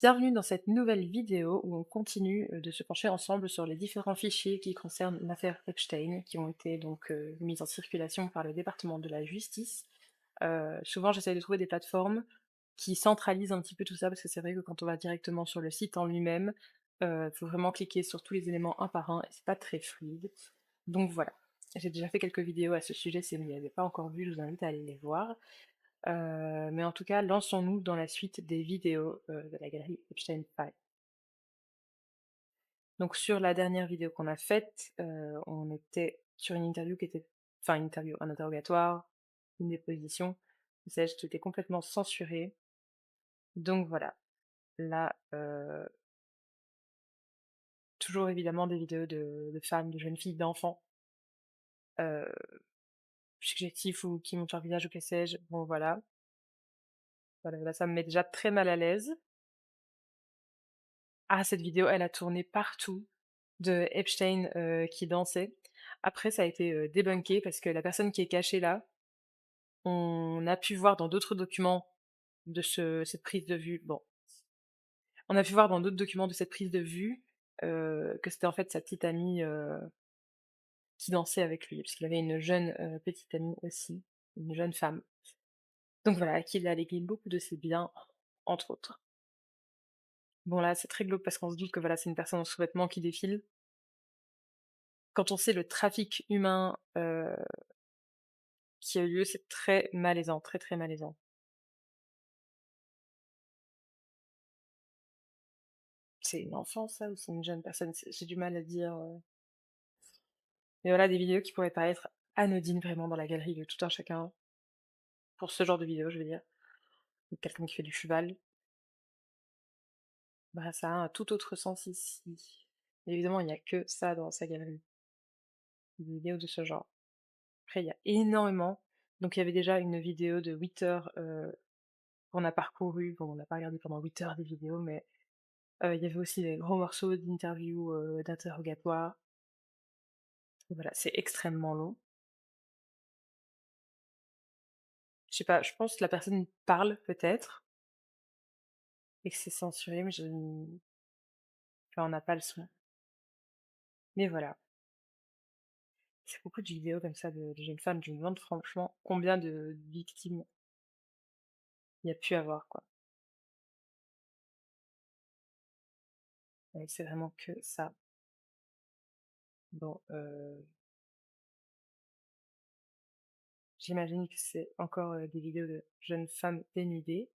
Bienvenue dans cette nouvelle vidéo où on continue de se pencher ensemble sur les différents fichiers qui concernent l'affaire Epstein, qui ont été donc mis en circulation par le département de la justice. Souvent j'essaie de trouver des plateformes qui centralisent un petit peu tout ça, parce que c'est vrai que quand on va directement sur le site en lui-même, il faut vraiment cliquer sur tous les éléments un par un, et c'est pas très fluide. Donc voilà, j'ai déjà fait quelques vidéos à ce sujet, si vous ne les avez pas encore vues, je vous invite à aller les voir. Mais en tout cas, lançons-nous dans la suite des vidéos de la galerie Epstein File. Donc sur la dernière vidéo qu'on a faite, on était sur une interview qui était, enfin une interview, un interrogatoire, une déposition, que sais-je, qui était complètement censuré. Donc voilà, là, toujours évidemment des vidéos de femmes, de jeunes filles, d'enfants, heu, subjectifs ou qui montrent leur visage ou que sais-je. Bon voilà, voilà, là ça me met déjà très mal à l'aise. Ah, cette vidéo, elle a tourné partout de Epstein, qui dansait. Après ça a été, débunké parce que la personne qui est cachée là, on a pu voir dans d'autres documents de cette prise de vue, bon, on a pu voir dans d'autres documents de cette prise de vue, que c'était en fait sa petite amie, qui dansait avec lui, parce qu'il avait une jeune, petite amie aussi, une jeune femme. Donc voilà, à qui il a légué beaucoup de ses biens, entre autres. Bon là, c'est très glauque parce qu'on se doute que voilà, c'est une personne en sous-vêtements qui défile. Quand on sait le trafic humain, qui a eu lieu, c'est très malaisant, très, très malaisant. C'est une enfant ça ou c'est une jeune personne? J'ai du mal à dire, mais voilà des vidéos qui pourraient paraître anodines vraiment dans la galerie de tout un chacun, pour ce genre de vidéo, je veux dire, ou quelqu'un qui fait du cheval, bah, ça a un tout autre sens ici. Évidemment, il n'y a que ça dans sa galerie, des vidéos de ce genre. Après, il y a énormément, donc il y avait déjà une vidéo de 8 heures, qu'on a parcouru, bon on n'a pas regardé pendant 8 heures des vidéos, mais il y avait aussi des gros morceaux d'interviews, d'interrogatoires. Voilà, c'est extrêmement long. Je sais pas, je pense que la personne parle peut-être et que c'est censuré, mais je enfin, on n'a pas le son. Mais voilà, c'est beaucoup de vidéos comme ça de jeunes femmes. Je me demande franchement combien de victimes il y a pu avoir, quoi. C'est vraiment que ça. Bon, j'imagine que c'est encore, des vidéos de jeunes femmes dénudées.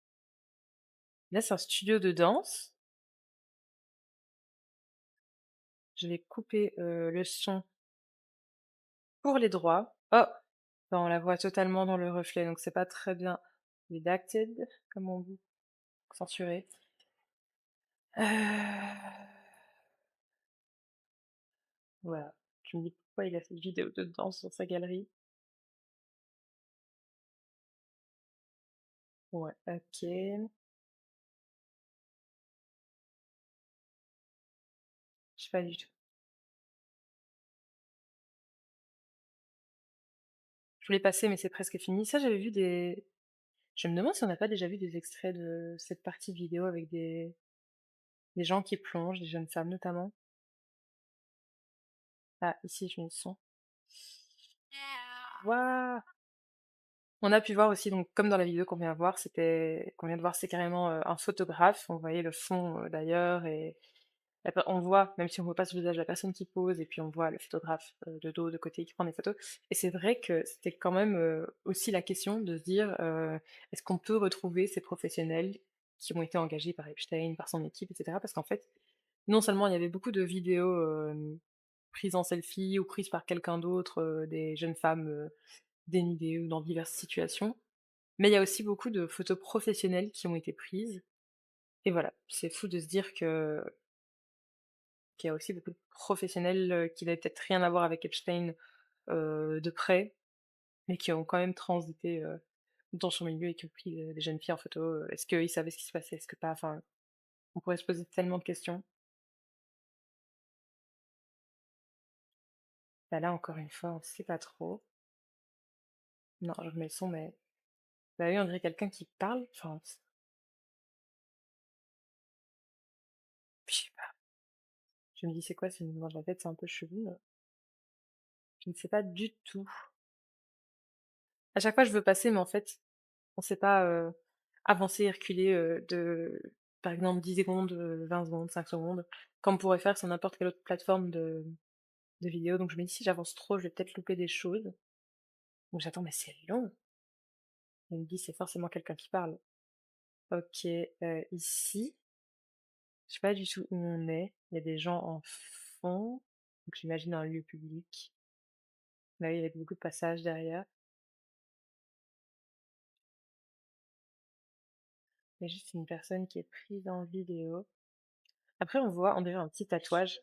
Là, c'est un studio de danse. Je vais couper, le son pour les droits. Oh! Bah, on la voit totalement dans le reflet, donc c'est pas très bien redacted, comme on dit, censuré. Voilà. Je me dis pourquoi il a cette vidéo de danse sur sa galerie. Ouais, OK. Je sais pas du tout. Je voulais passer, mais c'est presque fini. Ça, j'avais vu des je me demande si on n'a pas déjà vu des extraits de cette partie vidéo avec des gens qui plongent, des jeunes femmes notamment. Ah, ici, je mets le son. Waouh! On a pu voir aussi, donc comme dans la vidéo qu'on vient de voir, c'est carrément, un photographe. On voyait le fond, d'ailleurs, et on voit, même si on voit pas ce visage, la personne qui pose, et puis on voit le photographe, de dos, de côté, qui prend des photos. Et c'est vrai que c'était quand même, aussi la question de se dire, est-ce qu'on peut retrouver ces professionnels qui ont été engagés par Epstein, par son équipe, et cetera? Parce qu'en fait, non seulement il y avait beaucoup de vidéos, prises en selfie ou prises par quelqu'un d'autre, des jeunes femmes, dénudées ou dans diverses situations, mais il y a aussi beaucoup de photos professionnelles qui ont été prises. Et voilà, c'est fou de se dire qu'il y a aussi beaucoup de professionnels, qui n'avaient peut-être rien à voir avec Epstein, de près, mais qui ont quand même transité, dans son milieu et qui ont pris, des jeunes filles en photo. Est-ce qu'ils savaient ce qui se passait? Est-ce que pas? Enfin, on pourrait se poser tellement de questions. Bah, là, encore une fois, on sait pas trop. Non, je remets le son, mais bah, oui, on dirait quelqu'un qui parle. Enfin, Je me dis: «C'est quoi ces mouvements de la tête? C'est un peu chelou, je ne sais pas du tout». À chaque fois, je veux passer, mais en fait, on sait pas, avancer et reculer, de par exemple 10 secondes, 20 secondes, 5 secondes, comme on pourrait faire sur n'importe quelle autre plateforme de vidéo. Donc je me dis: «Si j'avance trop, je vais peut-être louper des choses». Donc j'attends, mais c'est long! Je me dis: «C'est forcément quelqu'un qui parle». OK, ici, je sais pas du tout où on est. Il y a des gens en fond, donc j'imagine un lieu public. Là, il y a beaucoup de passages derrière. Il y a juste une personne qui est prise en vidéo. Après, on voit, on dirait un petit tatouage.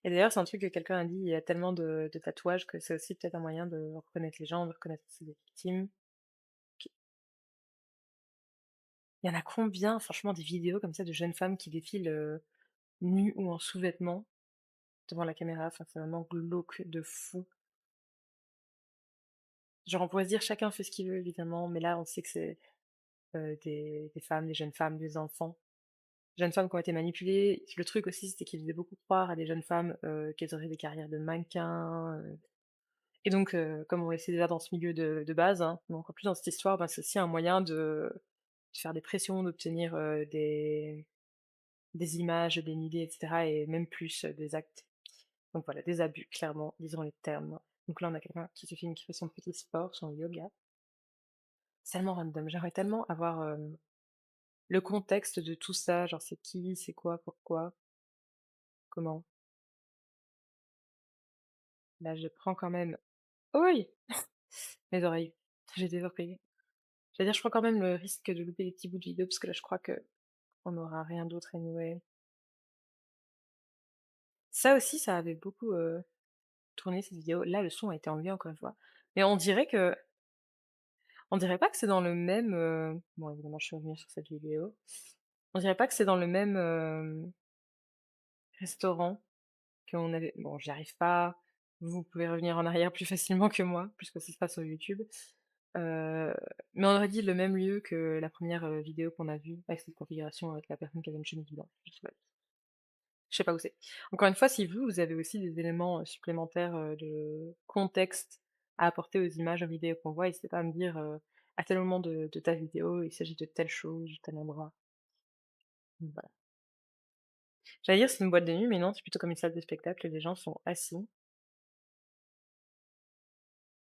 Et d'ailleurs, c'est un truc que quelqu'un a dit, il y a tellement de tatouages que c'est aussi peut-être un moyen de reconnaître les gens, de reconnaître aussi les victimes. Il y en a combien, franchement, des vidéos comme ça de jeunes femmes qui défilent nues ou en sous-vêtements devant la caméra? Enfin, c'est vraiment glauque de fou. Genre, on pourrait se dire chacun fait ce qu'il veut, évidemment, mais là, on sait que c'est des femmes, des jeunes femmes, des enfants. Jeunes femmes qui ont été manipulées. Le truc aussi, c'était qu'ils faisaient beaucoup croire à des jeunes femmes qu'elles auraient des carrières de mannequins. Et donc, comme on le sait déjà dans ce milieu de base, hein, mais encore plus dans cette histoire, bah, c'est aussi un moyen de faire des pressions, d'obtenir des images, des idées, etc. Et même plus des actes. Donc voilà, des abus, clairement, disons les termes. Donc là, on a quelqu'un qui se filme, qui fait son petit sport, son yoga. C'est tellement random. J'aimerais tellement avoir le contexte de tout ça, genre c'est qui, c'est quoi, pourquoi, comment. Là, je prends quand même. Oh oui! Mes oreilles. J'ai des oreilles. C'est-à-dire, je prends quand même le risque de louper des petits bouts de vidéo parce que là, je crois que on n'aura rien d'autre anyway. Ça aussi, ça avait beaucoup tourné cette vidéo. Là, le son a été enlevé encore une fois. Mais on dirait pas que c'est dans le même. Bon, évidemment, je suis revenue sur cette vidéo. On dirait pas que c'est dans le même restaurant qu'on avait. Bon, j'y arrive pas. Vous pouvez revenir en arrière plus facilement que moi, puisque ça se passe sur YouTube. Euh, mais on aurait dit le même lieu que la première vidéo qu'on a vue avec cette configuration avec la personne qui avait une chemise blanche. Je sais pas où c'est. Encore une fois, si vous avez aussi des éléments supplémentaires de contexte à apporter aux images, aux vidéos qu'on voit, n'hésitez pas à me dire à tel moment de ta vidéo, il s'agit de telle chose, tel endroit. Donc, voilà. J'allais dire c'est une boîte de nuit, mais non, c'est plutôt comme une salle de spectacle, les gens sont assis.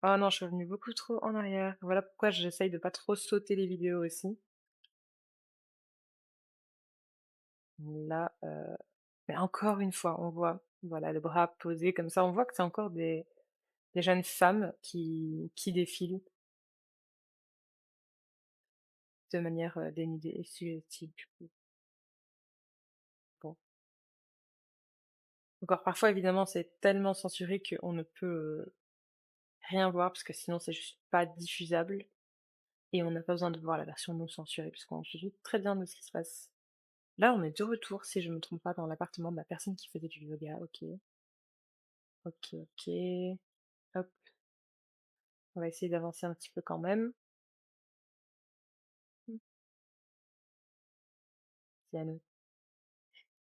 Oh non, je suis revenue beaucoup trop en arrière. Voilà pourquoi j'essaye de pas trop sauter les vidéos aussi. Là, mais encore une fois, on voit, voilà, le bras posé comme ça, on voit que c'est encore des jeunes femmes qui défilent de manière, dénudée et suggestive, du coup. Bon. Encore parfois, évidemment, c'est tellement censuré qu'on ne peut, rien voir parce que sinon c'est juste pas diffusable et on n'a pas besoin de voir la version non censurée puisqu'on se doute très bien de ce qui se passe. Là, on est de retour, si je me trompe pas, dans l'appartement de la personne qui faisait du yoga. OK. OK, OK. Hop, on va essayer d'avancer un petit peu quand même. Mmh, piano.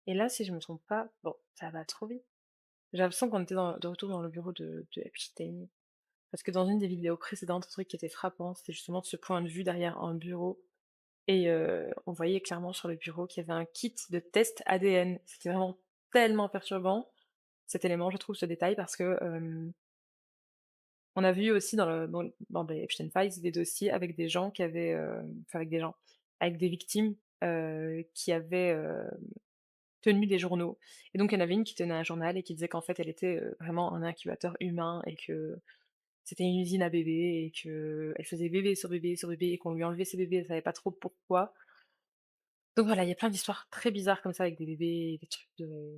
Et là, si je me trompe pas, bon, ça va trop vite. J'ai l'impression qu'on était de retour dans le bureau de Epstein. Parce que dans une des vidéos précédentes, un truc qui était frappant, c'était justement de ce point de vue derrière un bureau. Et on voyait clairement sur le bureau qu'il y avait un kit de test ADN. C'était vraiment tellement perturbant, cet élément, je trouve, ce détail, parce que on a vu aussi dans les Epstein Files des dossiers avec des gens qui avaient, enfin avec des gens, avec des victimes qui avaient tenu des journaux. Et donc il y en avait une qui tenait un journal et qui disait qu'en fait elle était vraiment un incubateur humain et que c'était une usine à bébés et que elle faisait bébé sur bébé sur bébé et qu'on lui enlevait ses bébés, elle savait pas trop pourquoi. Donc voilà, il y a plein d'histoires très bizarres comme ça avec des bébés, des trucs de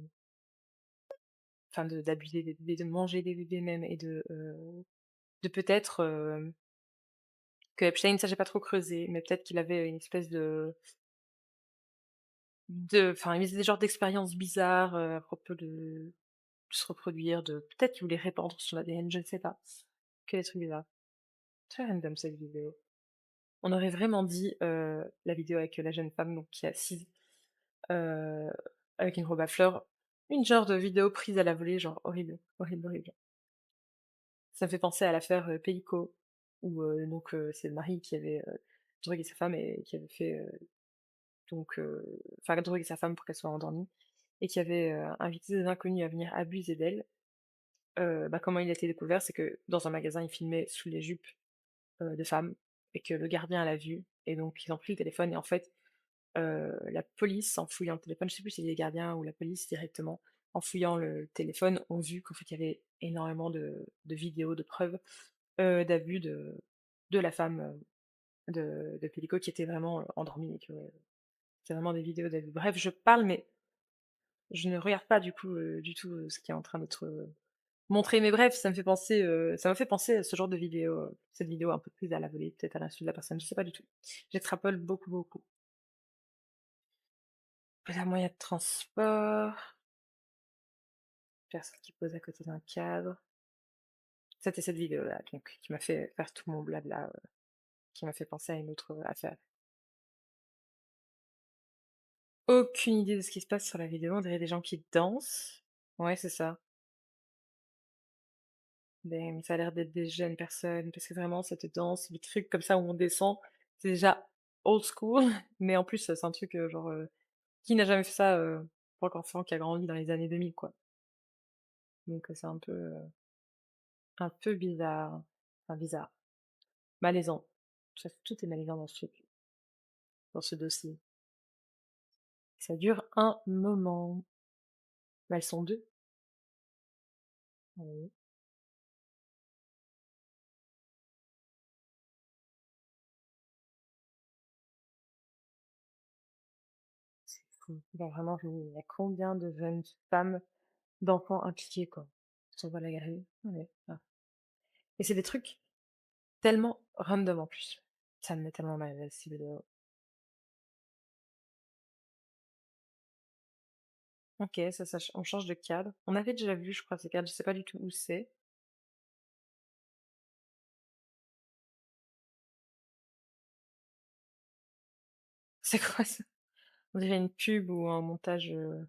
enfin d'abuser des bébés, de manger des bébés même et de peut-être, que Epstein, ça j'ai pas trop creusé, mais peut-être qu'il avait une espèce enfin il faisait des genres d'expériences bizarres, à propos de se reproduire, de peut-être qu'il voulait répandre son ADN, je ne sais pas. Que des trucs bizarres. Très random cette vidéo. On aurait vraiment dit, la vidéo avec la jeune femme donc qui est assise, heu, avec une robe à fleurs, Une genre de vidéo prise à la volée, genre horrible, horrible, horrible. Ça me fait penser à l'affaire Pellico, où c'est le mari qui avait drogué sa femme et qui avait fait enfin drogué sa femme pour qu'elle soit endormie et qui avait invité des inconnus à venir abuser d'elle. Comment il a été découvert, c'est que dans un magasin, il filmait sous les jupes de femmes et que le gardien l'a vu et donc ils ont pris le téléphone et en fait la police en fouillant le téléphone, je sais plus si c'est les gardiens ou la police directement, en fouillant le téléphone, ont vu qu'en fait il y avait énormément de vidéos, de preuves d'abus de la femme de Pellico qui était vraiment endormie et que c'est vraiment des vidéos d'abus. Bref, je parle, mais je ne regarde pas du coup du tout ce qui est en train d'être montré. Mais bref, ça m'a fait penser à ce genre de vidéo, cette vidéo un peu plus à la volée, peut-être à l'insu de la personne, je sais pas du tout. J'extrapole beaucoup, beaucoup. Un moyen de transport, personne qui pose à côté d'un cadre. C'était cette vidéo-là, donc, qui m'a fait faire tout mon blabla, qui m'a fait penser à une autre affaire. Aucune idée de ce qui se passe sur la vidéo, on dirait des gens qui dansent. Ouais, c'est ça. Mais ça a l'air d'être des jeunes personnes, parce que vraiment, cette danse, le truc comme ça où on descend, c'est déjà old school, mais en plus, c'est un truc qui n'a jamais fait ça pour qu'enfant qui a grandi dans les années 2000, quoi. Donc c'est un peu bizarre. Enfin, bizarre. Malaisant. Tout est malaisant dans ce truc, dans ce dossier. Ça dure un moment. Bah, elles sont deux. Oui, c'est fou. Bah, vraiment, il y a combien de jeunes femmes, d'enfants impliqués, quoi. On voit la galerie. Ouais. Ah. Et c'est des trucs tellement random en plus. Ça me met tellement mal à l'aise, ces vidéos. Ok, on change de cadre. On avait déjà vu, je crois, ces cadres, je sais pas du tout où c'est. C'est quoi ça? On dirait une pub ou un montage. On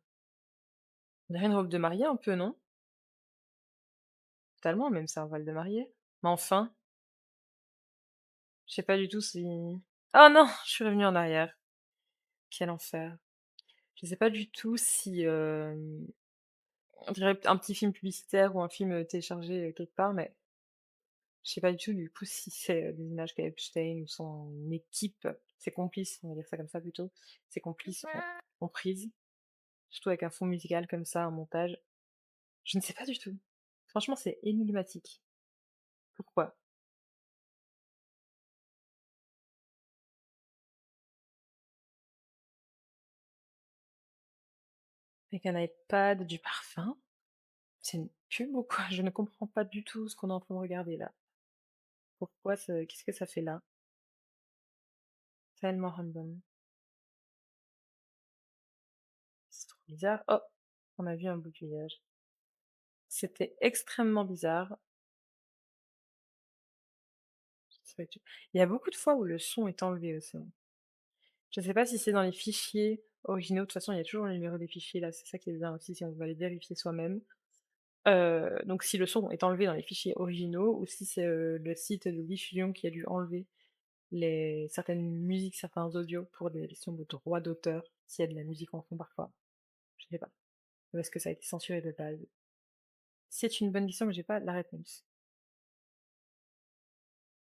dirait une robe de mariée un peu, non? Totalement, même c'est un voile de mariée. Mais enfin, je sais pas du tout si. Oh non, je suis revenue en arrière. Quel enfer. Je sais pas du tout si on dirait un petit film publicitaire ou un film téléchargé quelque part, mais je sais pas du tout du coup si c'est des images qu'Epstein ou son équipe, ses complices, on va dire ça comme ça plutôt, ses complices ont prises, surtout avec un fond musical comme ça, un montage. Je ne sais pas du tout. Franchement, c'est énigmatique. Pourquoi? Avec un iPad, du parfum? C'est une pub ou quoi? Je ne comprends pas du tout ce qu'on est en train de regarder là. Pourquoi qu'est-ce que ça fait là? Tellement random. C'est trop bizarre. Oh! On a vu un bout du visage. C'était extrêmement bizarre. Je sais pas du tout. Il y a beaucoup de fois où le son est enlevé aussi, hein. Je sais pas si c'est dans les fichiers originaux. De toute façon, il y a toujours le numéro des fichiers là, c'est ça qui est bien aussi si on veut aller vérifier soi-même. Donc si le son est enlevé dans les fichiers originaux ou si c'est, le site de diffusion qui a dû enlever certaines musiques, certains audios pour des questions de droit d'auteur, s'il y a de la musique en fond parfois. Je sais pas. Ou est-ce que ça a été censuré de base? C'est une bonne question, mais j'ai pas la réponse.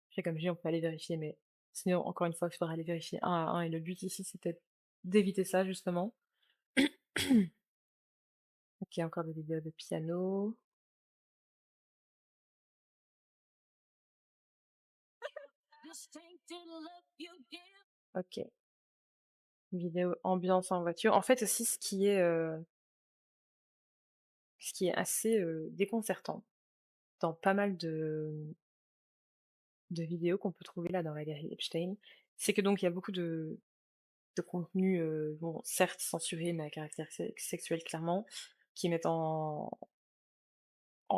Après, comme je dis, on peut aller vérifier, mais sinon, encore une fois, il faudra aller vérifier un à un. Et le but ici, c'était d'éviter ça, justement. Ok, encore des vidéos de piano. Ok, vidéo ambiance en voiture. En fait, aussi, ce qui est assez déconcertant dans pas mal de vidéos qu'on peut trouver là dans la galerie Epstein, c'est que donc il y a beaucoup de contenus, bon, certes censurés, mais à caractère sexuel clairement, qui mettent en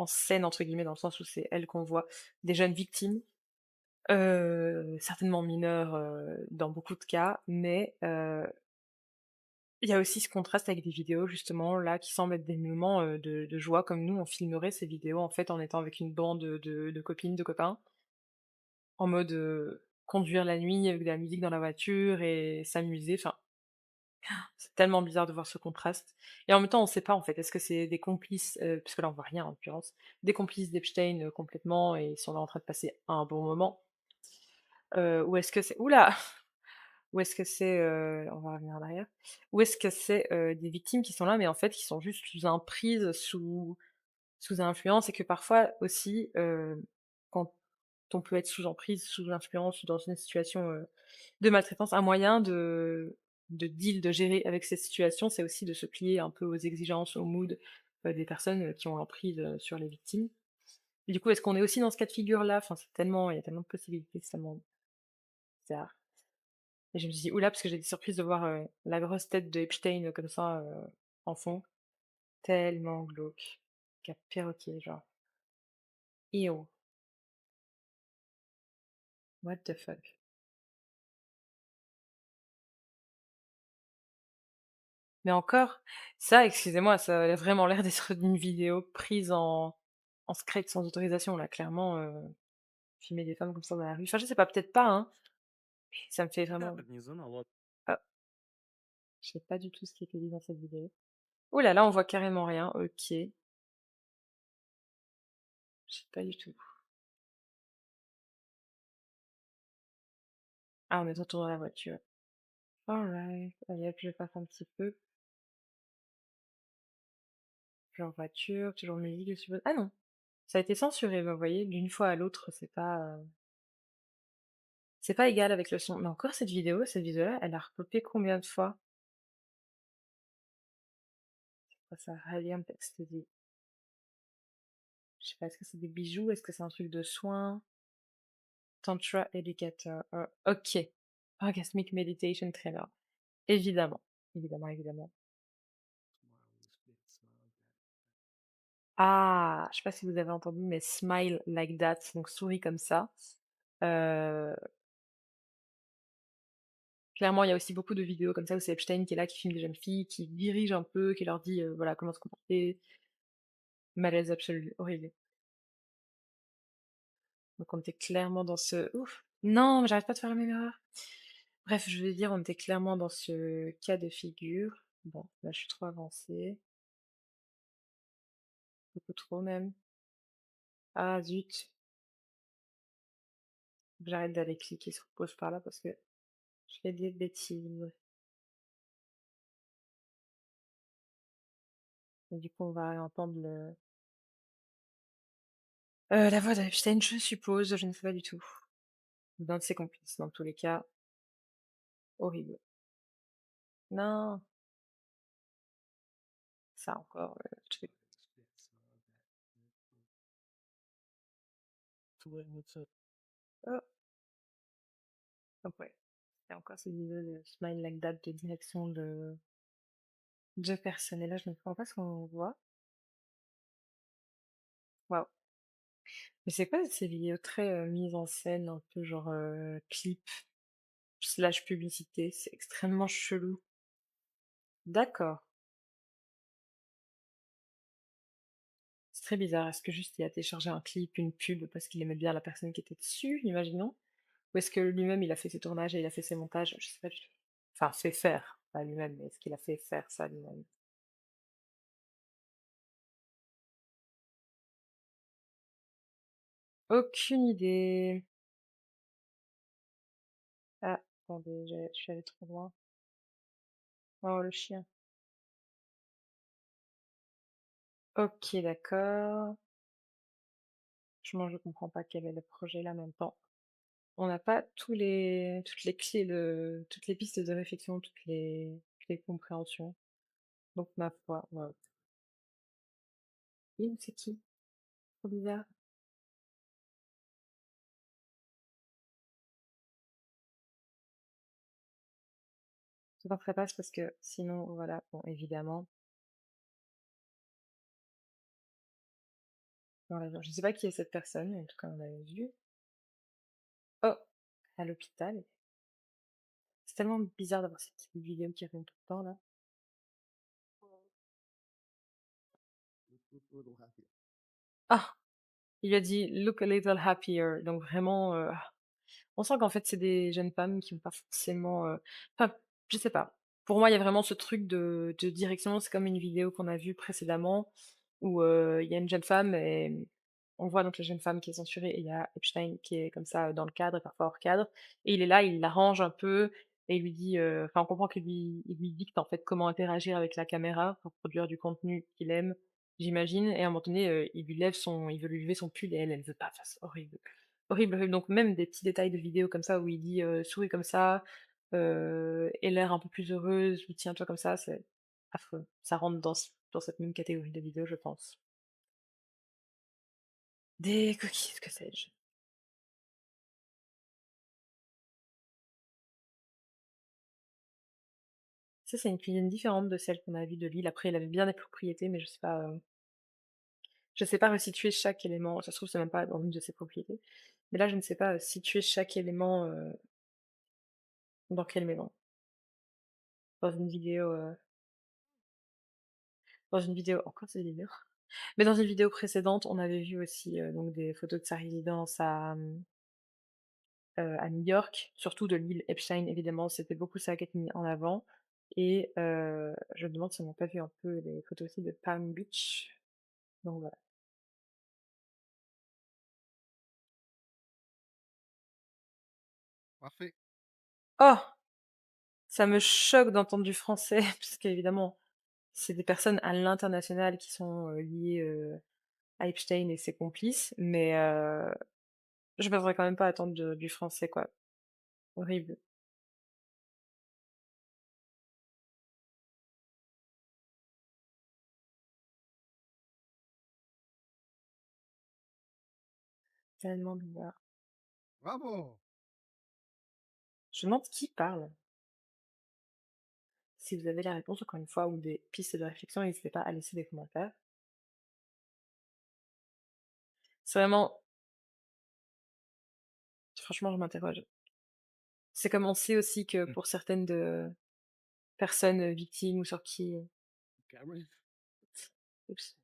scène, entre guillemets, dans le sens où c'est elles qu'on voit, des jeunes victimes, certainement mineures dans beaucoup de cas, mais Il y a aussi ce contraste avec des vidéos justement là qui semblent être des moments, de joie comme nous on filmerait ces vidéos en fait en étant avec une bande, de copines, de copains, en mode, conduire la nuit avec de la musique dans la voiture et s'amuser, enfin, c'est tellement bizarre de voir ce contraste et en même temps on sait pas en fait, est-ce que c'est des complices, parce que là on voit rien en l'occurrence, des complices d'Epstein, complètement et ils sont là en train de passer un bon moment, ou est-ce que c'est ouh là! Ou est-ce que c'est, on va revenir en arrière. Ou est-ce que c'est, des victimes qui sont là, mais en fait qui sont juste sous emprise, sous influence et que parfois aussi, quand on peut être sous emprise, sous influence ou dans une situation, de maltraitance, un moyen de deal, de gérer avec cette situation, c'est aussi de se plier un peu aux exigences, au mood, des personnes, qui ont l'emprise, sur les victimes. Et du coup, est-ce qu'on est aussi dans ce cas de figure-là? Enfin, c'est tellement il y a tellement de possibilités, c'est tellement bizarre. Et je me suis dit: «Ouh là», parce que j'ai été surprise de voir, la grosse tête de Epstein, comme ça, en fond. Tellement glauque. Cap perroquet, genre. Ew, what the fuck? Mais encore, ça, excusez-moi, ça a vraiment l'air d'être une vidéo prise en secret sans autorisation, là, clairement, filmer des femmes comme ça dans la rue. Enfin, je sais pas, peut-être pas, hein, mais ça me fait vraiment ah, je sais pas du tout ce qui était dit dans cette vidéo. Ouh là là, on voit carrément rien, OK. Je sais pas du tout. Ah, on est de retour dans la voiture. Alright. Allez hop, je passe un petit peu. Genre voiture, toujours musique, je suppose. Ah non, ça a été censuré, bah, vous voyez, d'une fois à l'autre, c'est pas égal avec le son. Mais encore cette vidéo-là, elle a repopé combien de fois? Quoi ça? Radium Ecstasy. Je sais pas, est-ce que c'est des bijoux? Est-ce que c'est un truc de soins? Tantra Educator. OK. Orgasmic Meditation Trainer. Évidemment. Évidemment, évidemment. Ah! Je sais pas si vous avez entendu, mais smile like that, donc souris comme ça. Heu Clairement, il y a aussi beaucoup de vidéos comme ça où c'est Epstein qui est là, qui filme des jeunes filles, qui dirige un peu, qui leur dit, voilà, comment se comporter. Malaise absolu, horrible. Donc on était clairement dans ce ouf! Non, mais j'arrête pas de faire la même erreur. Bref, je vais dire, on était clairement dans ce cas de figure. Bon, là, je suis trop avancée, beaucoup trop même. Ah zut! Faut que j'arrête d'aller cliquer sur pause par là parce que je fais des bêtises. Et du coup, on va entendre la voix d'Epstein, je suppose, je ne sais pas du tout. D'un de ses complices, dans tous les cas, horrible. Non, ça encore, truc. Oh, donc ouais, et encore ces vidéos de Smile Like That de direction de personnes et là je ne comprends pas ce qu'on voit. Waouh! Mais c'est quoi ces vidéos très, mises en scène, un peu genre, clip slash publicité? C'est extrêmement chelou. D'accord, c'est très bizarre. Est-ce que juste il a téléchargé un clip, une pub parce qu'il aimait bien la personne qui était dessus, imaginons? Ou est-ce que lui-même il a fait ses tournages et il a fait ses montages? Je sais pas du tout. Enfin fait faire, pas lui-même, mais est-ce qu'il a fait faire ça lui-même? Aucune idée. Ah, attendez, je suis allée trop loin. Oh, le chien. OK, d'accord. Je comprends pas quel est le projet là en même temps. On n'a pas toutes les clés toutes les pistes de réflexion, toutes les compréhensions. Donc ma foi, waouh. C'est qui? Trop bizarre. Je t'en ferai pas parce que sinon, voilà, bon, évidemment, voilà, je sais pas qui est cette personne, mais en tout cas, on l'avait vu. Oh! À l'hôpital. C'est tellement bizarre d'avoir ces petites vidéos qui reviennent tout le temps là. Ah! Il lui a dit: «Look a little happier», donc vraiment, on sent qu'en fait, c'est des jeunes femmes qui ont pas forcément, enfin, je sais pas. Pour moi, il y a vraiment ce truc de direction. C'est comme une vidéo qu'on a vue précédemment où, il y a une jeune femme et on voit donc la jeune femme qui est censurée et il y a Epstein qui est comme ça, dans le cadre et parfois hors cadre et il est là, il l'arrange un peu et il lui dit, enfin, on comprend qu'il lui dicte, en fait, comment interagir avec la caméra pour produire du contenu qu'il aime, j'imagine et à un moment donné, il veut lui lever son pull et elle veut pas. Enfin, c'est horrible. Horrible, horrible, donc même des petits détails de vidéos comme ça où il dit, «Souris comme ça, aie l'air un peu plus heureuse» ou «Tiens-toi comme ça», c'est affreux. Ça rentre dans cette même catégorie de vidéos, je pense. Des cookies, que sais-je? Ça, c'est une cuisine différente de celle qu'on a vue de Lille. Après, il avait bien des propriétés, mais je sais pas resituer chaque élément. Ça se trouve, c'est même pas dans une de ses propriétés. Mais là, je ne sais pas, situer chaque élément, dans quelle maison. Dans une vidéo, encore ces vidéos? Mais dans une vidéo précédente, on avait vu aussi, donc des photos de sa résidence à New York, surtout de l'île Epstein évidemment, c'était beaucoup ça qui était mis en avant et je me demande si on n'a pas vu un peu les photos aussi de Palm Beach, donc voilà. Parfait. Oh! Ça me choque d'entendre du français puisqu'évidemment, c'est des personnes à l'international qui sont, liées, à Epstein et ses complices, mais je m'attendais quand même pas à entendre du français quoi. Horrible. Tellement bizarre. Bravo! Je me demande qui parle? Si vous avez la réponse, encore une fois, ou des pistes de réflexion, n'hésitez pas à laisser des commentaires. C'est vraiment, franchement, je m'interroge. C'est comme on sait aussi que Mmh. pour certaines de personnes victimes ou sur qui, Cameron? oups,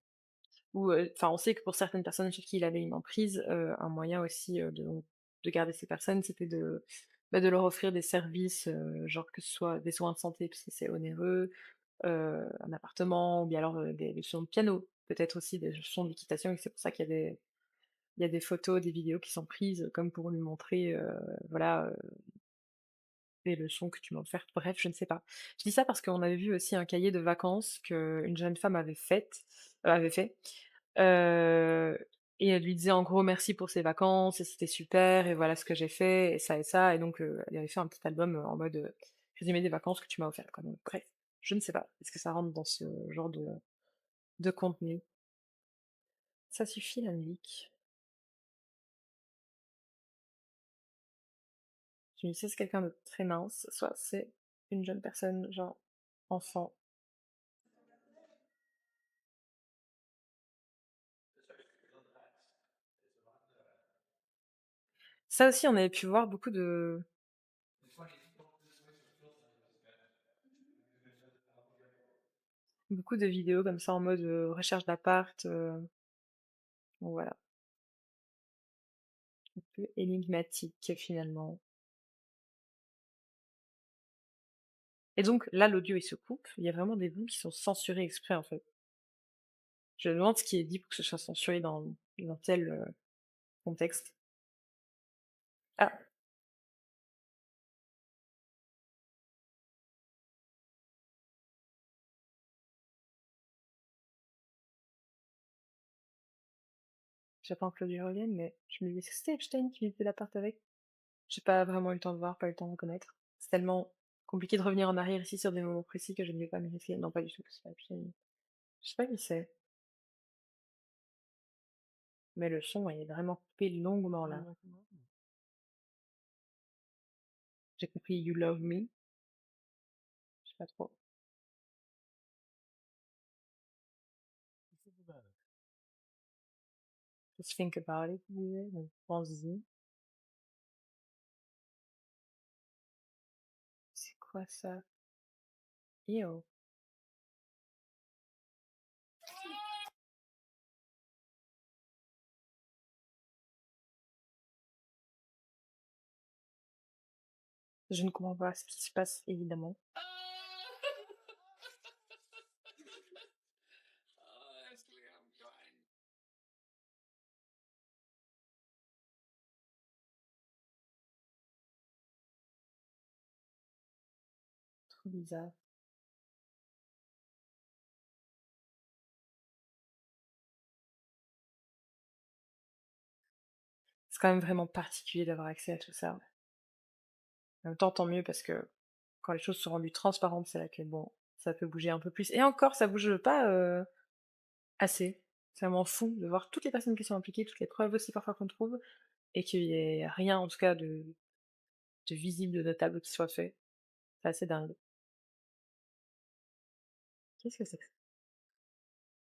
ou enfin, on sait que pour certaines personnes sur qui il avait une emprise, un moyen aussi de garder ces personnes, c'était de leur offrir des services, genre que ce soit des soins de santé, parce que c'est onéreux, un appartement, ou bien alors des leçons de piano, peut-être aussi des leçons d'équitation, et c'est pour ça il y a des photos, des vidéos qui sont prises comme pour lui montrer, voilà, les leçons que tu m'as offertes. Bref, je ne sais pas. Je dis ça parce qu'on avait vu aussi un cahier de vacances qu'une jeune femme avait fait, heu et elle lui disait en gros: «Merci pour ces vacances et c'était super et voilà ce que j'ai fait et ça» et donc elle avait fait un petit album, en mode, résumé des vacances que tu m'as offertes quoi, donc bref, je ne sais pas. Est-ce que ça rentre dans ce genre de contenu? Ça suffit la musique. Je me dis: «Soit c'est quelqu'un de très mince, soit c'est une jeune personne, genre enfant». Ça aussi, on avait pu voir beaucoup de vidéos comme ça en mode, recherche d'appart, donc voilà, un peu énigmatique finalement. Et donc là, l'audio il se coupe, il y a vraiment des bouts qui sont censurés exprès en fait. Je me demande ce qui est dit pour que ce soit censuré dans tel, contexte. Ah, j'attends que l'audio revienne, mais je me dis: «Est-ce que c'était Epstein qui vivait l'appart avec?» J'ai pas vraiment eu le temps de voir, pas eu le temps de reconnaître. C'est tellement compliqué de revenir en arrière ici sur des moments précis que je ne vais pas vérifier. Non, pas du tout, c'est pas Epstein. Je sais pas qui c'est, mais le son est vraiment coupé longuement là. J'ai compris You Love Me, je sais pas trop. Just Think About It, il disait, donc pense-y. C'est quoi ça? Ew. Je ne comprends pas ce qui se passe évidemment. Honestly, I'm dying. Trop bizarre. C'est quand même vraiment particulier d'avoir accès à tout ça. En même temps, tant mieux parce que quand les choses sont rendues transparentes, c'est là que bon, ça peut bouger un peu plus et encore ça bouge pas, assez. C'est vraiment fou de voir toutes les personnes qui sont impliquées, toutes les preuves aussi parfois qu'on trouve et qu'il y ait rien en tout cas de visible, de notable qui soit fait. C'est assez dingue. Qu'est-ce que c'est que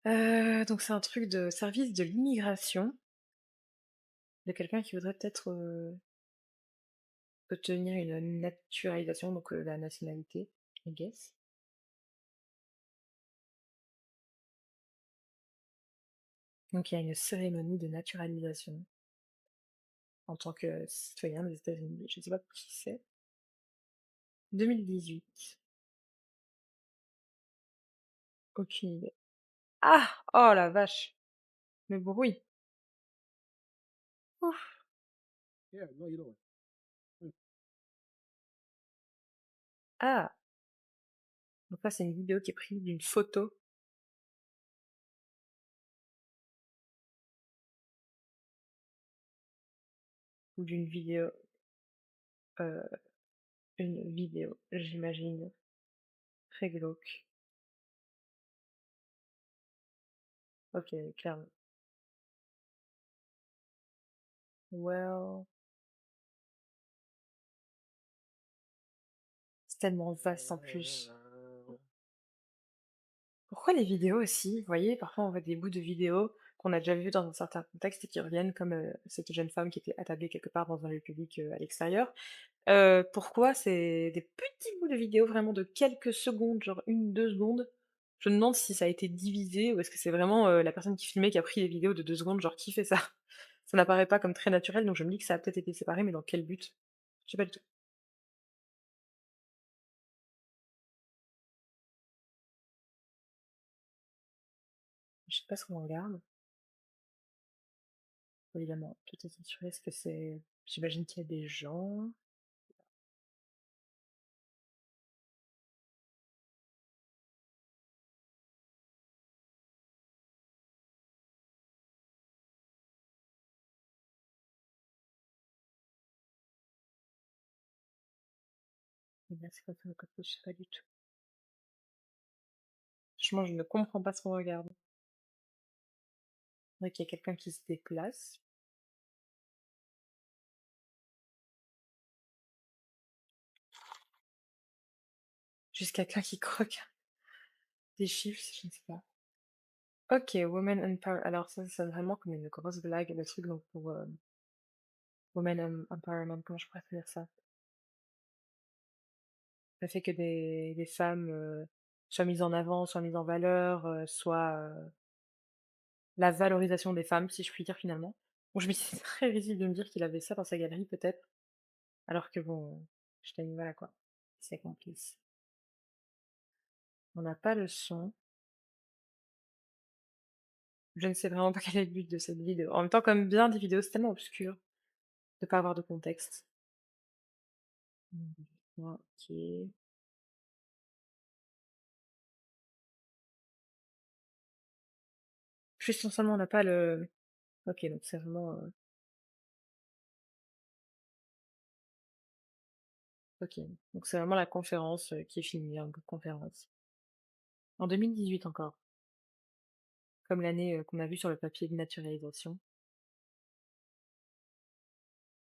ça? Donc c'est un truc de service de l'immigration, de quelqu'un qui voudrait peut-être, obtenir une naturalisation, donc la nationalité, I guess. Donc il y a une cérémonie de naturalisation en tant que citoyen des États-Unis. Je sais pas qui c'est. 2018. Aucune idée. Ah! Oh la vache! Le bruit. Ouf. Yeah, no, you don't. Mm. Ah! Donc là, c'est une vidéo qui est prise d'une photo ou d'une vidéo, heu, une vidéo, j'imagine, très glauque. OK, clairement. Well, c'est tellement vaste en plus. Pourquoi les vidéos aussi? Vous voyez, parfois on voit des bouts de vidéos qu'on a déjà vus dans un certain contexte et qui reviennent comme, cette jeune femme qui était attablée quelque part dans un lieu public, à l'extérieur. Pourquoi c'est des petits bouts de vidéos vraiment de quelques secondes, genre 1 2 secondes? Je me demande si ça a été divisé ou est-ce que c'est vraiment, la personne qui filmait qui a pris les vidéos de 2 secondes, genre qui fait ça? Ça n'apparaît pas comme très naturel, donc je me dis que ça a peut-être été séparé, mais dans quel but? Je sais pas du tout. Je sais pas ce qu'on regarde. Évidemment, tout est censuré. Est-ce que c'est j'imagine qu'il y a des gens. Et là, c'est quoi comme code? Je sais pas du tout. Franchement, je ne comprends pas ce qu'on regarde. On dirait qu'il y a quelqu'un qui se déplace, juste quelqu'un qui croque des chiffres, je ne sais pas. OK, Women Empower alors ça sonne vraiment comme une grosse blague, le truc donc pour, Women Empowerment, comment je pourrais dire ça? Le fait que des femmes, soient mises en avant, soient mises en valeur, soient, la valorisation des femmes, si je puis dire, finalement. Bon, je me suis très risible de me dire qu'il avait ça dans sa galerie peut-être, alors que bon, j'étais voilà quoi, c'est complice. On n'a pas le son. Je ne sais vraiment pas quel est le but de cette vidéo. En même temps, comme bien des vidéos, c'est tellement obscur de pas avoir de contexte. OK. Juste non seulement on n'a pas le OK, donc c'est vraiment, OK, donc c'est vraiment la conférence, qui est finie, hein, conférence. En 2018 encore, comme l'année, qu'on a vue sur le papier de naturalisation.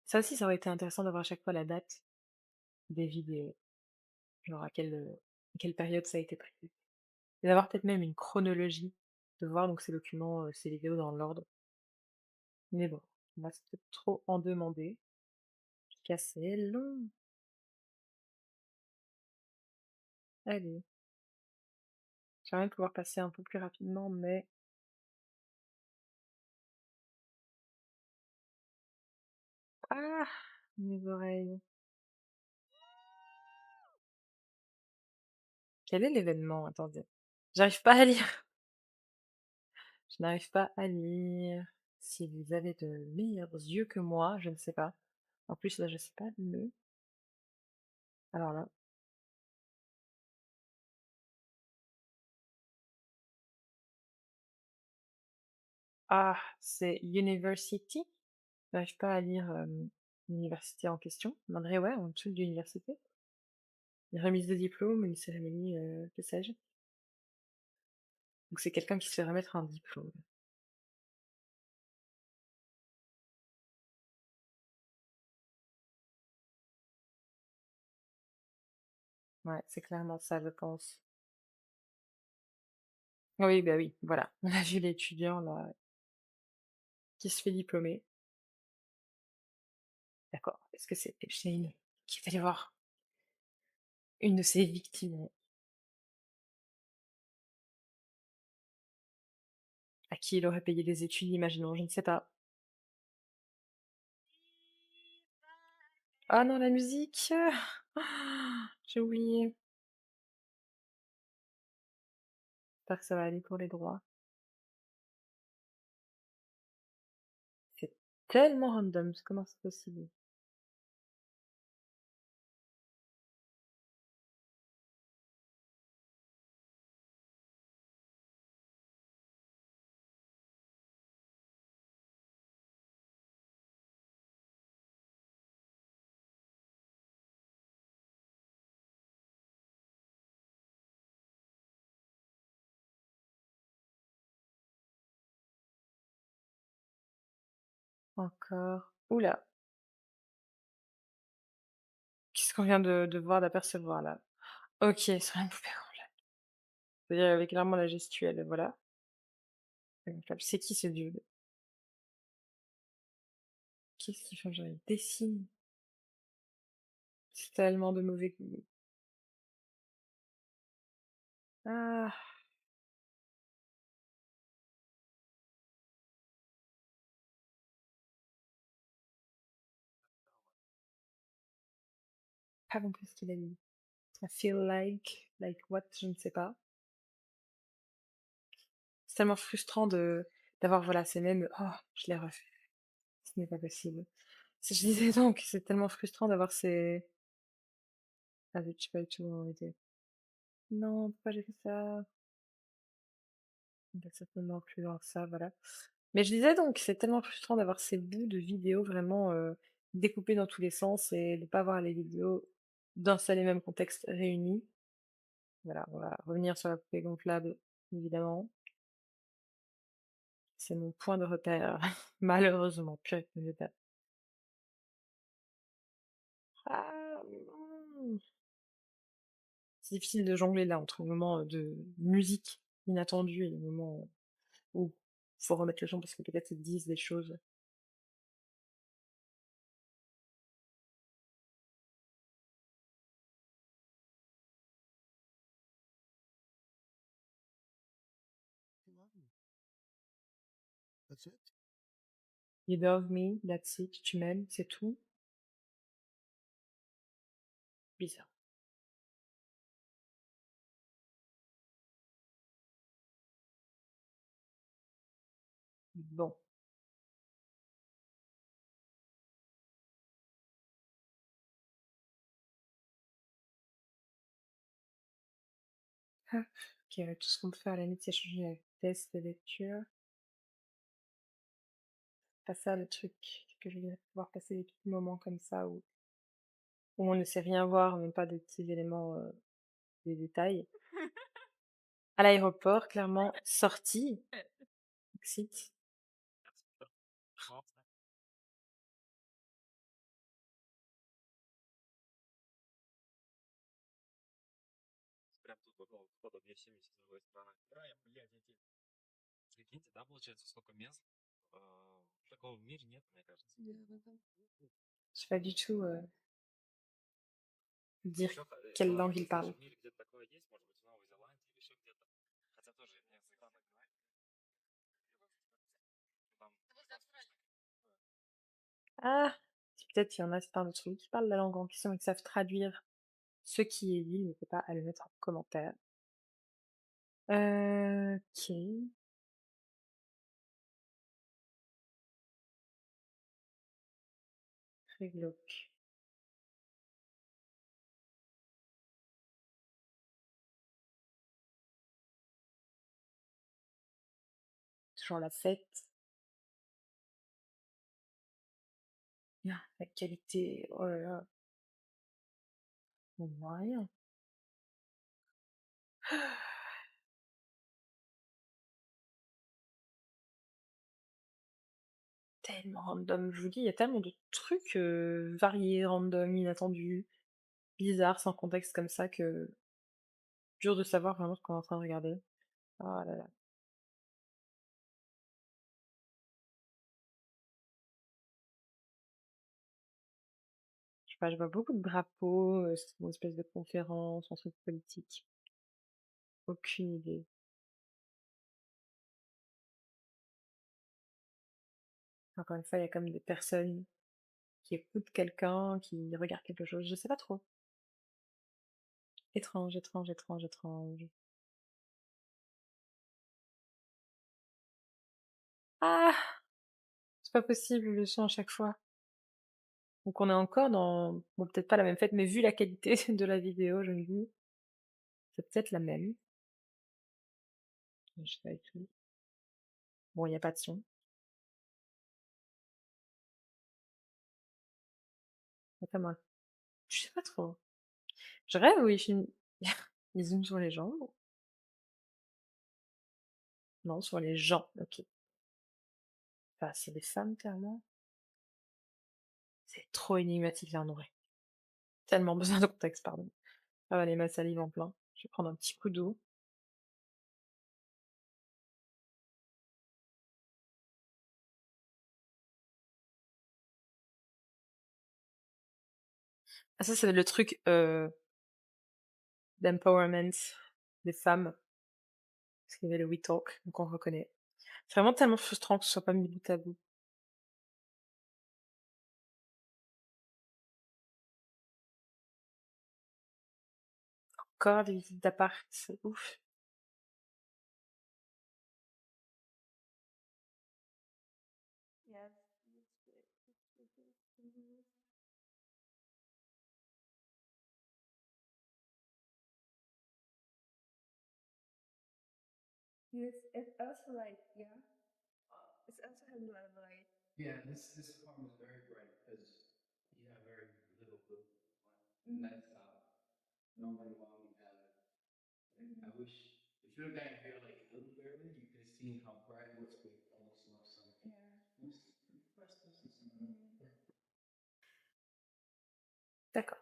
Ça aussi, ça aurait été intéressant d'avoir à chaque fois la date des vidéos, genre à quelle période ça a été pris. Et d'avoir peut-être même une chronologie, de voir donc ces documents, ces vidéos dans l'ordre. Mais bon, là, c'est peut-être trop en demander, c'est long. Allez, j'aimerais bien pouvoir passer un peu plus rapidement, mais ah! Mes oreilles. Quel est l'événement? Attendez. J'arrive pas à lire. Je n'arrive pas à lire. Si vous avez de meilleurs yeux que moi, je ne sais pas. En plus, là, je sais pas le. Alors là. Ah, c'est University? J'arrive pas à lire l'université en question. On dirait, ouais, en dessous de l'université. Une remise de diplôme, une cérémonie, que sais-je. Donc c'est quelqu'un qui se fait remettre un diplôme. Ouais, c'est clairement ça, je pense. Oui, bah oui, voilà. On a vu l'étudiant là qui se fait diplômer. D'accord. Est-ce que c'est Epstein qui est allé voir une de ses victimes à qui il aurait payé des études, imaginons, je ne sais pas. Ah non, la musique! J'ai oublié. J'espère que ça va aller pour les droits. C'est tellement random, comment c'est possible? Encore. Oula, qu'est-ce qu'on vient de voir, d'apercevoir là? OK, sur une poupée gonflable. C'est-à-dire avec clairement la gestuelle, voilà. Gonflable. C'est qui ce dude? Qu'est-ce qu'il fait? Genre il dessine. C'est tellement de mauvais goût. Ah! Pas compris ce qu'il a dit. I feel like what? Je ne sais pas. C'est tellement frustrant de d'avoir, voilà, ces mêmes: «Oh, je l'ai refait, ce n'est pas possible». Je disais donc, c'est tellement frustrant d'avoir ces ah zut, j'ai pas du tout arrêté. Non, pourquoi j'ai fait ça? Bah, certainement plus dans ça, voilà. Mais je disais donc, c'est tellement frustrant d'avoir ces bouts de vidéos vraiment, découpés dans tous les sens et de pas voir les vidéos d'un seul et même contexte réunis. Voilà, on va revenir sur la poupée gonflable, évidemment. C'est mon point de repère, malheureusement. Purée de pommes de terre. Ah non! C'est difficile de jongler là entre le moment, de musique inattendue et le moment où faut remettre le son parce que peut-être ils disent des choses. That's it? You love me, that's it, tu m'aimes, c'est tout. Bizarre. Bon. Ah, OK, tout ce qu'on peut faire à la limite, c'est changer la vitesse de lecture. Pas ça le truc, c'est que je vais pouvoir passer des petits moments comme ça où on ne sait rien voir, même pas des petits éléments, des détails. À l'aéroport, clairement, sortie, exit. Прям тут вот входа 270 с другой стороны. Да, я, блядь, эти... Прикиньте, да, получается, сколько мест? Такого в мире нет, мне кажется. Je sais pas du tout, dire Еще, quelle langue il parle. в мире где-то такое есть, может быть, в Новой Зеландии или еще где-то. Хотя тоже язык странно говорить. Там... Ah! Peut-être il y en a certains d'entre nous qui parlent la langue en question et qui savent traduire Ce qui est dit, n'hésitez pas à le mettre en commentaire. OK, très glauque. Toujours la fête. Ah, la qualité, oh là là, on voit rien. Tellement random, je vous dis, il y a tellement de trucs, variés, random, inattendus, bizarres, sans contexte comme ça que dur de savoir vraiment ce qu'on est en train de regarder. Oh là là. Je sais pas, je vois beaucoup de drapeaux, c'est une espèce de conférence, un truc politique. Aucune idée. Encore une fois, il y a comme des personnes qui écoutent quelqu'un, qui regardent quelque chose, je sais pas trop. Étrange, étrange, étrange, étrange. Ah! C'est pas possible le son à chaque fois. Donc on est encore dans bon peut-être pas la même fête, mais vu la qualité de la vidéo, je me dis, c'est peut-être la même. Je sais pas du tout. Bon, il y a pas de son. Attends moi. Je sais pas trop. Je rêve ou ils filment ils zooment sur les jambes? Non, sur les gens, OK. Enfin, c'est des femmes clairement. C'est trop énigmatique là en vrai. Tellement besoin de contexte, pardon. Avaler ma salive en plein. Je vais prendre un petit coup d'eau. Ah ça, c'est le truc, d'empowerment des femmes, parce qu'il y avait le We Talk, donc on reconnaît. C'est vraiment tellement frustrant que ce soit pas mis bout à bout. Encore des visites d'appart, c'est ouf. Yes, it's also like, yeah, it's also has a lot of light. D'accord.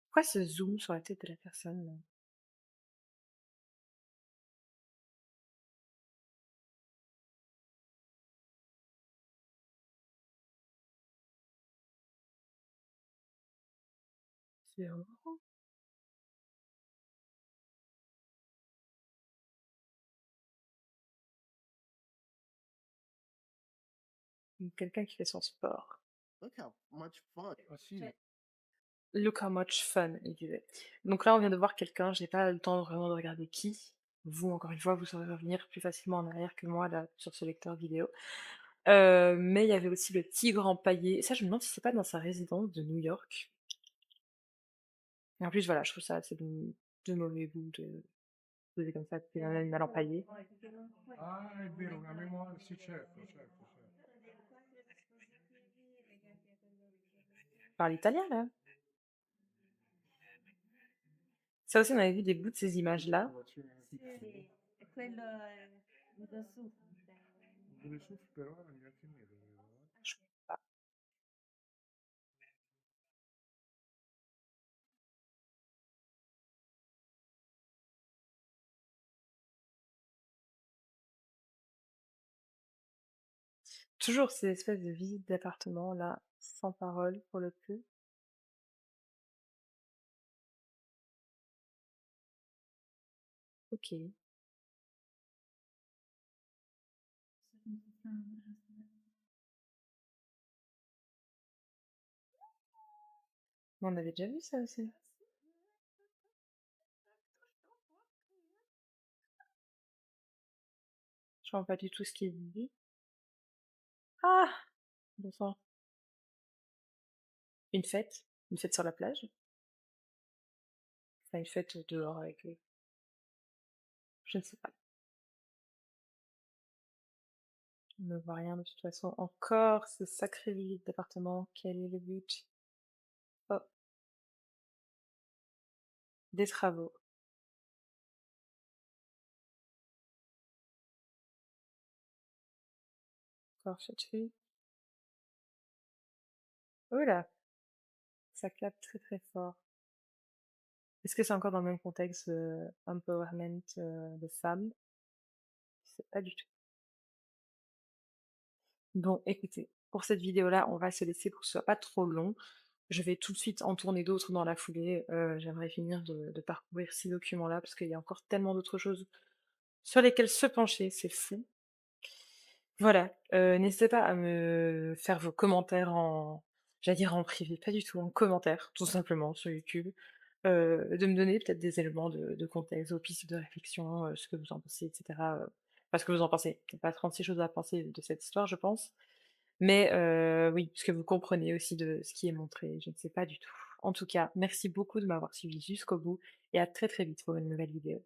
Pourquoi ce zoom sur la tête de la personne là? C'est marrant. Quelqu'un qui fait son sport. Look how much fun, il disait. Donc là, on vient de voir quelqu'un, j'ai pas le temps vraiment de regarder qui. Vous, encore une fois, vous saurez revenir plus facilement en arrière que moi là sur ce lecteur vidéo. Mais il y avait aussi le tigre empaillé. Ça, je me demande si c'est pas dans sa résidence de New York. Et en plus, voilà, je trouve ça assez de mauvais goût de poser comme ça, c'est un animal empaillé. Parle italien là. Ça aussi, on avait vu des bouts de ces images-là. È quello Guido Su. Je sais pas. Toujours ces espèces de visites d'appartements là, sans parole pour le coup. Ok. On avait déjà vu ça aussi. Je vois pas du tout ce qu'il dit. Ah! Bon sang. Une fête? Une fête sur la plage? Enfin, une fête dehors avec je ne sais pas. Je ne vois rien de toute façon. Encore ce sacré vide d'appartement. Quel est le but? Oh, des travaux. Encore cette rue. Oh là! Ça claque très très fort. Est-ce que c'est encore dans le même contexte, empowerment, de femmes? Je sais pas du tout. Bon, écoutez, pour cette vidéo-là, on va se laisser pour que ce soit pas trop long. Je vais tout de suite en tourner d'autres dans la foulée. J'aimerais finir de parcourir ces documents-là parce qu'il y a encore tellement d'autres choses sur lesquelles se pencher, c'est fou. Voilà, n'hésitez pas à me faire vos commentaires en j'allais dire en privé, pas du tout, en commentaire, tout simplement sur YouTube. De me donner peut-être des éléments de contexte, vos pistes de réflexion, ce que vous en pensez et cetera, enfin ce que vous en pensez. Il y a pas 36 choses à penser de cette histoire, je pense. Mais oui, ce que vous comprenez aussi de ce qui est montré, je ne sais pas du tout. En tout cas, merci beaucoup de m'avoir suivi jusqu'au bout et à très, très vite pour une nouvelle vidéo.